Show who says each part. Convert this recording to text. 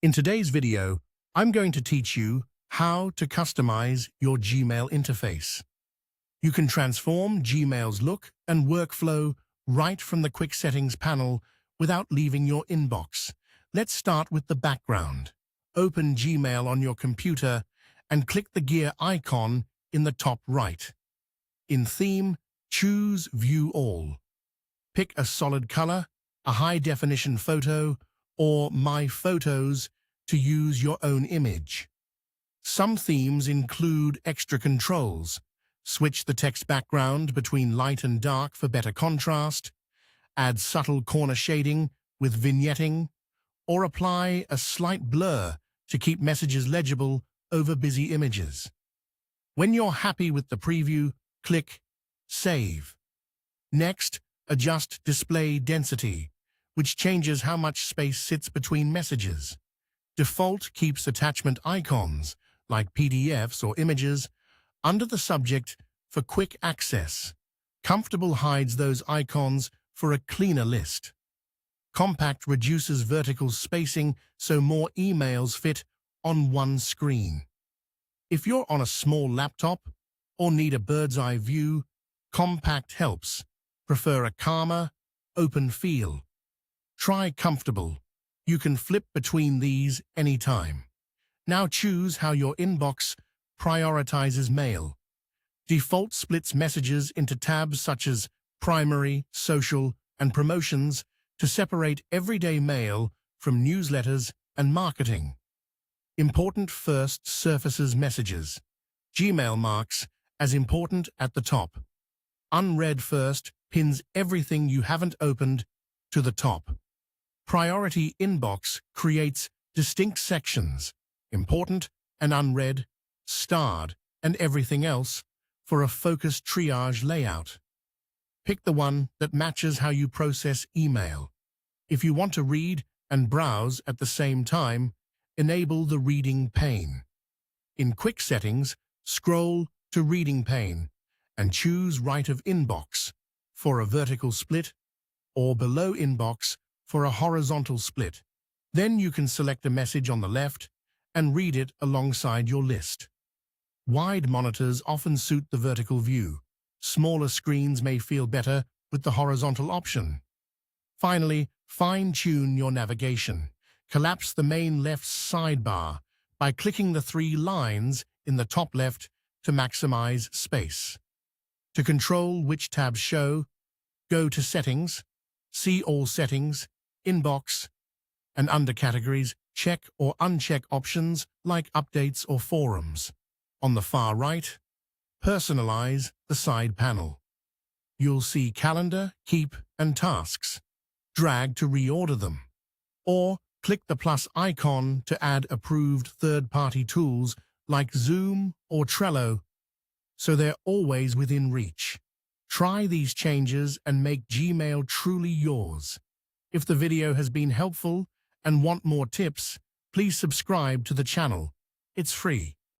Speaker 1: In today's video, I'm going to teach you how to customize your Gmail interface. You can transform Gmail's look and workflow right from the Quick Settings panel without leaving your inbox. Let's start with the background. Open Gmail on your computer and click the gear icon in the top right. In Theme, choose View All. Pick a solid color, a high-definition photo, or My Photos to use your own image. Some themes include extra controls. Switch the text background between light and dark for better contrast, add subtle corner shading with vignetting, or apply a slight blur to keep messages legible over busy images. When you're happy with the preview, click Save. Next, adjust display density, which changes how much space sits between messages. Default keeps attachment icons, like PDFs or images, under the subject for quick access. Comfortable hides those icons for a cleaner list. Compact reduces vertical spacing so more emails fit on one screen. If you're on a small laptop or need a bird's-eye view, Compact helps. Prefer a calmer, open feel. Try Comfortable. You can flip between these anytime. Now choose how your inbox prioritizes mail. Default splits messages into tabs such as Primary, Social, and Promotions to separate everyday mail from newsletters and marketing. Important first surfaces messages. Gmail marks as important at the top. Unread first pins everything you haven't opened to the top. Priority inbox creates distinct sections, important and unread, starred, and everything else, for a focused triage layout. Pick the one that matches how you process email. If you want to read and browse at the same time, enable the reading pane. In Quick Settings, scroll to Reading pane and choose Right of Inbox for a vertical split or Below Inbox for a horizontal split. Then you can select a message on the left and read it alongside your list. Wide monitors often suit the vertical view. Smaller screens may feel better with the horizontal option. Finally, fine-tune your navigation. Collapse the main left sidebar by clicking the three lines in the top left to maximize space. To control which tabs show, go to Settings, see All Settings, Inbox, and under Categories, check or uncheck options like Updates or Forums. On the far right, personalize the side panel. You'll see Calendar, Keep, and Tasks. Drag to reorder them. Or click the plus icon to add approved third-party tools like Zoom or Trello, so they're always within reach. Try these changes and make Gmail truly yours. If the video has been helpful and want more tips, please subscribe to the channel. It's free.